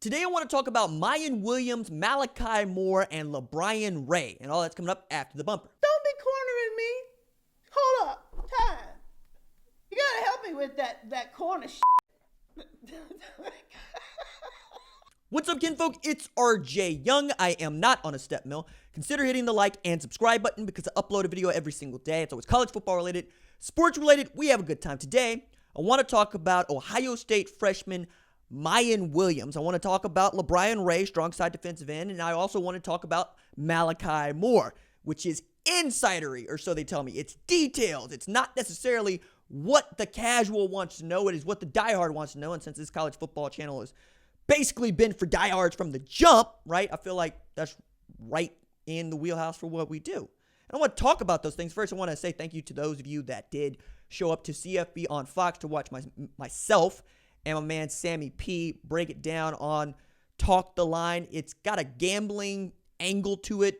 Today I want to talk about Miyan Williams, Malachi Moore, and LaBryan Ray, and all that's coming up after the bumper. Don't be cornering me. Hold up. Time. You gotta help me with that corner What's up, kinfolk? It's RJ Young. I am not on a step mill. Consider hitting the like and subscribe button because I upload a video every single day. It's always college football related, sports related. We have a good time. Today, I want to talk about Ohio State freshman Miyan Williams. I want to talk about LaBryan Ray, strong side defensive end, and I also want to talk about Malachi Moore, which is insidery, or so they tell me. It's details. It's not necessarily what the casual wants to know. It is what the diehard wants to know, and since this college football channel has basically been for diehards from the jump, right, I feel like that's right in the wheelhouse for what we do. And I want to talk about those things. First, I want to say thank you to those of you that did show up to CFB on Fox to watch myself and my man Sammy P break it down on Talk the Line. It's got a gambling angle to it.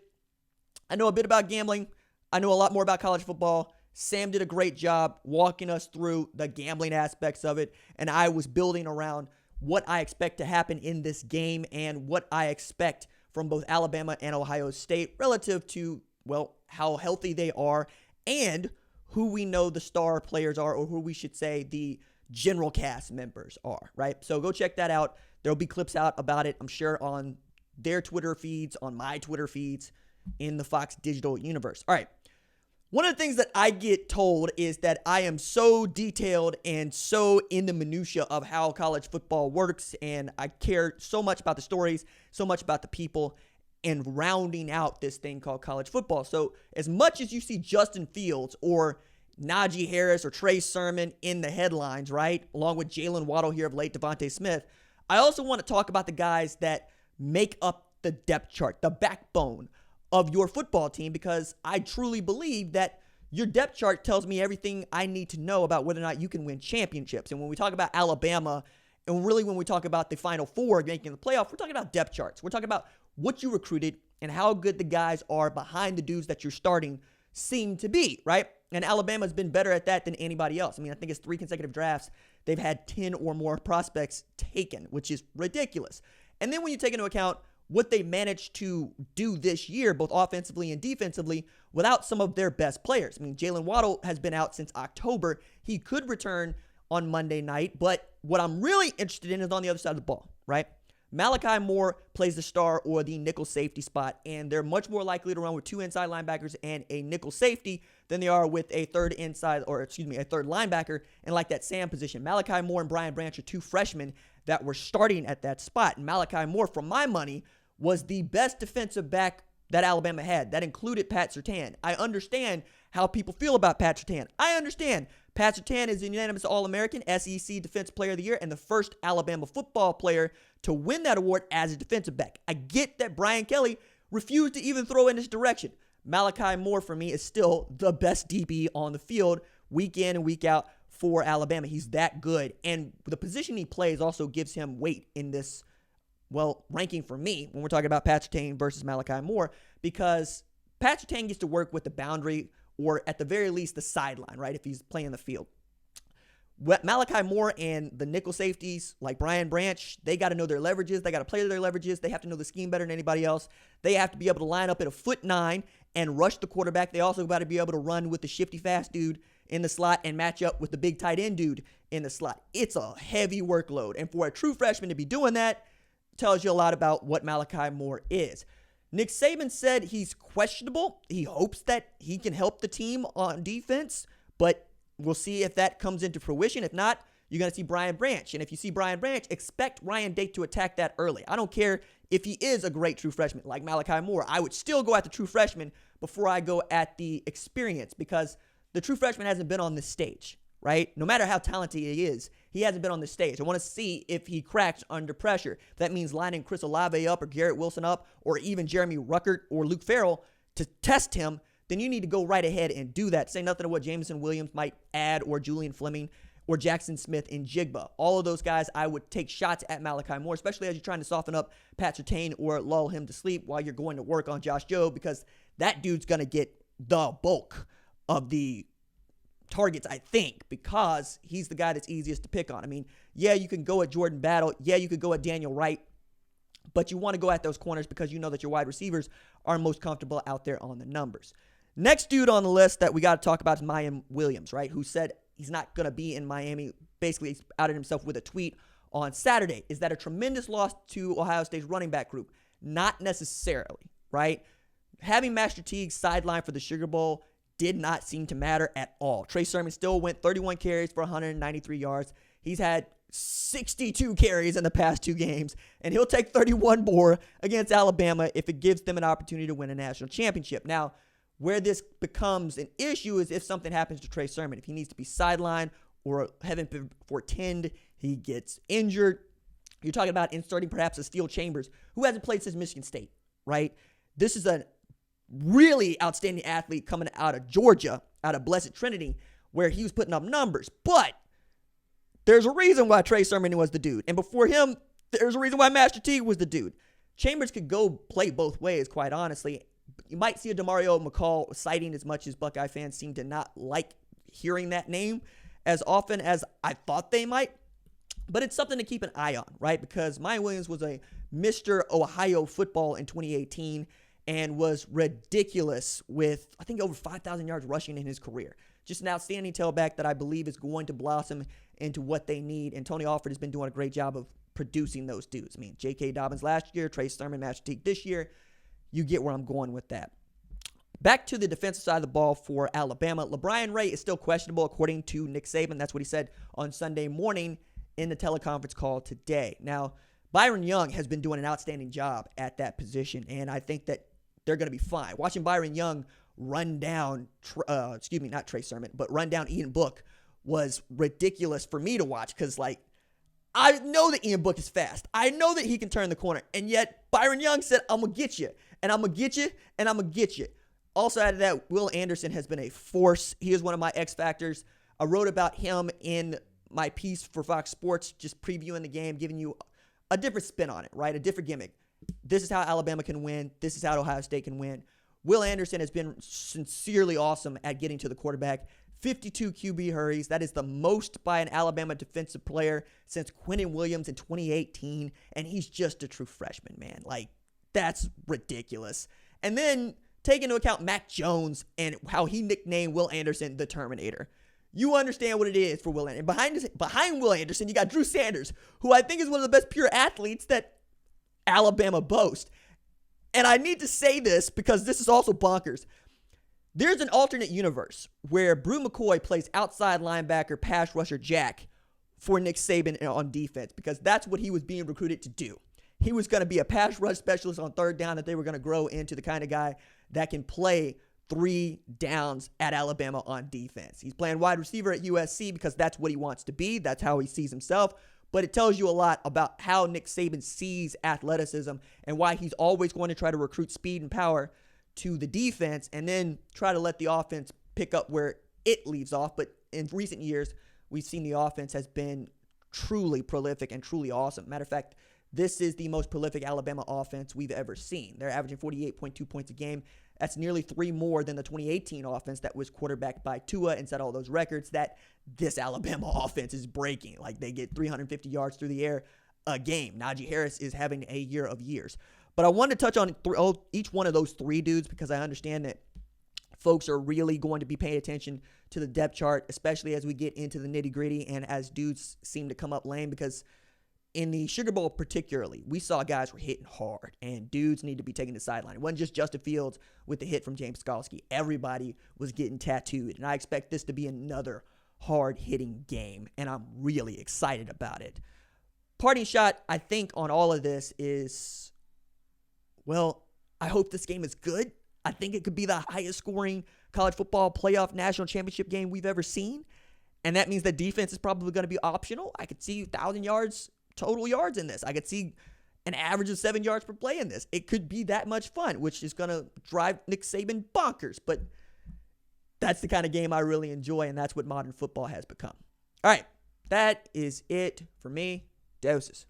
I know a bit about gambling. I know a lot more about college football. Sam did a great job walking us through the gambling aspects of it, and I was building around what I expect to happen in this game and what I expect from both Alabama and Ohio State relative to, well, how healthy they are and who we know the star players are, or who we should say the general cast members are, right? So go check that out. There'll be clips out about it, I'm sure, on their Twitter feeds, on my Twitter feeds, in the Fox digital universe. All right. One of the things that I get told is that I am so detailed and so in the minutia of how college football works, and I care so much about the stories, so much about the people, and rounding out this thing called college football. So as much as you see Justin Fields or Najee Harris or Trey Sermon in the headlines, right, along with Jalen Waddle here of late, Devontae Smith, I also want to talk about the guys that make up the depth chart, the backbone of your football team, because I truly believe that your depth chart tells me everything I need to know about whether or not you can win championships. And when we talk about Alabama, and really when we talk about the Final Four making the playoff, we're talking about depth charts. We're talking about what you recruited and how good the guys are behind the dudes that you're starting seem to be, right? And Alabama's been better at that than anybody else. I mean, I think it's 3 consecutive drafts. They've had 10 or more prospects taken, which is ridiculous. And then when you take into account what they managed to do this year, both offensively and defensively, without some of their best players. I mean, Jalen Waddle has been out since October. He could return on Monday night, but what I'm really interested in is on the other side of the ball, right? Malachi Moore plays the star or the nickel safety spot, and they're much more likely to run with 2 inside linebackers and a nickel safety than they are with a third linebacker and like that Sam position. Malachi Moore and Brian Branch are 2 freshmen that were starting at that spot. And Malachi Moore, for my money, was the best defensive back that Alabama had. That included Pat Surtain. I understand how people feel about Pat Surtain. I understand. Pat Surtain is a unanimous All-American, SEC Defensive Player of the Year, and the first Alabama football player to win that award as a defensive back. I get that Brian Kelly refused to even throw in this direction. Malachi Moore, for me, is still the best DB on the field week in and week out for Alabama. He's that good. And the position he plays also gives him weight in this, well, ranking for me when we're talking about Pat Surtain versus Malachi Moore, because Pat Surtain gets to work with the boundary or at the very least the sideline, right, if he's playing the field. Malachi Moore and the nickel safeties like Brian Branch, they got to know their leverages. They got to play to their leverages. They have to know the scheme better than anybody else. They have to be able to line up at 1'9" and rush the quarterback. They also got to be able to run with the shifty fast dude in the slot and match up with the big tight end dude in the slot. It's a heavy workload. And for a true freshman to be doing that tells you a lot about what Malachi Moore is. Nick Saban said he's questionable. He hopes that he can help the team on defense, but we'll see if that comes into fruition. If not, you're going to see Brian Branch. And if you see Brian Branch, expect Ryan Day to attack that early. I don't care if he is a great true freshman like Malachi Moore. I would still go at the true freshman before I go at the experience, because the true freshman hasn't been on this stage, right? No matter how talented he is, he hasn't been on this stage. I want to see if he cracks under pressure. That means lining Chris Olave up or Garrett Wilson up or even Jeremy Ruckert or Luke Farrell to test him. Then you need to go right ahead and do that. Say nothing to what Jameson Williams might add, or Julian Fleming, or Jackson Smith and Jigba. All of those guys, I would take shots at Malachi Moore, especially as you're trying to soften up Pat Surtain or lull him to sleep while you're going to work on Josh Jobe, because that dude's going to get the bulk of the targets, I think, because he's the guy that's easiest to pick on. I mean, yeah, you can go at Jordan Battle. Yeah, you could go at Daniel Wright. But you want to go at those corners because you know that your wide receivers are most comfortable out there on the numbers. Next dude on the list that we got to talk about is Miyan Williams, right? Who said he's not going to be in Miami. Basically, he outed himself with a tweet on Saturday. Is that a tremendous loss to Ohio State's running back group? Not necessarily, right? Having Master Teague sidelined for the Sugar Bowl did not seem to matter at all. Trey Sermon still went 31 carries for 193 yards. He's had 62 carries in the past 2 games, and he'll take 31 more against Alabama if it gives them an opportunity to win a national championship. Now, where this becomes an issue is if something happens to Trey Sermon. If he needs to be sidelined or heaven foretend, he gets injured. You're talking about inserting perhaps a Steel Chambers, who hasn't played since Michigan State, right? This is a really outstanding athlete coming out of Georgia, out of Blessed Trinity, where he was putting up numbers. But there's a reason why Trey Sermon was the dude. And before him, there's a reason why Master Teague was the dude. Chambers could go play both ways, quite honestly. You might see a Demario McCall sighting as much as Buckeye fans seem to not like hearing that name as often as I thought they might. But it's something to keep an eye on, right? Because Miyan Williams was a Mr. Ohio football in 2018 and was ridiculous with, I think, over 5,000 yards rushing in his career. Just an outstanding tailback that I believe is going to blossom into what they need. And Tony Alford has been doing a great job of producing those dudes. I mean, J.K. Dobbins last year, Trey Sermon, Master Teague this year. You get where I'm going with that. Back to the defensive side of the ball for Alabama. LaBryan Ray is still questionable, according to Nick Saban. That's what he said on Sunday morning in the teleconference call today. Now, Byron Young has been doing an outstanding job at that position, and I think that they're going to be fine. Watching Byron Young run down, not Trey Sermon, but run down Ian Book was ridiculous for me to watch because, I know that Ian Book is fast. I know that he can turn the corner, and yet Byron Young said, I'm going to get you. And I'm going to get you, and I'm going to get you. Also out of that, Will Anderson has been a force. He is one of my X factors. I wrote about him in my piece for Fox Sports, just previewing the game, giving you a different spin on it, right? A different gimmick. This is how Alabama can win. This is how Ohio State can win. Will Anderson has been sincerely awesome at getting to the quarterback. 52 QB hurries. That is the most by an Alabama defensive player since Quinnen Williams in 2018. And he's just a true freshman, man. That's ridiculous. And then take into account Mac Jones and how he nicknamed Will Anderson the Terminator. You understand what it is for Will Anderson. Behind Will Anderson, you got Drew Sanders, who I think is one of the best pure athletes that Alabama boasts. And I need to say this because this is also bonkers. There's an alternate universe where Brew McCoy plays outside linebacker, pass rusher Jack for Nick Saban on defense because that's what he was being recruited to do. He was going to be a pass rush specialist on third down that they were going to grow into the kind of guy that can play 3 downs at Alabama on defense. He's playing wide receiver at USC because that's what he wants to be. That's how he sees himself. But it tells you a lot about how Nick Saban sees athleticism and why he's always going to try to recruit speed and power to the defense and then try to let the offense pick up where it leaves off. But in recent years, we've seen the offense has been truly prolific and truly awesome. Matter of fact, this is the most prolific Alabama offense we've ever seen. They're averaging 48.2 points a game. That's nearly 3 more than the 2018 offense that was quarterbacked by Tua and set all those records that this Alabama offense is breaking. They get 350 yards through the air a game. Najee Harris is having a year of years. But I wanted to touch on each one of those 3 dudes because I understand that folks are really going to be paying attention to the depth chart, especially as we get into the nitty-gritty and as dudes seem to come up lame because in the Sugar Bowl particularly, we saw guys were hitting hard, and dudes need to be taking the sideline. It wasn't just Justin Fields with the hit from James Skalski. Everybody was getting tattooed, and I expect this to be another hard-hitting game, and I'm really excited about it. Parting shot, I think, on all of this is, I hope this game is good. I think it could be the highest-scoring college football playoff national championship game we've ever seen, and that means that defense is probably going to be optional. I could see 1,000 yards total yards in this. I could see an average of 7 yards per play in this. It could be that much fun, which is going to drive Nick Saban bonkers. But that's the kind of game I really enjoy, and that's what modern football has become. All right, that is it for me. Doses.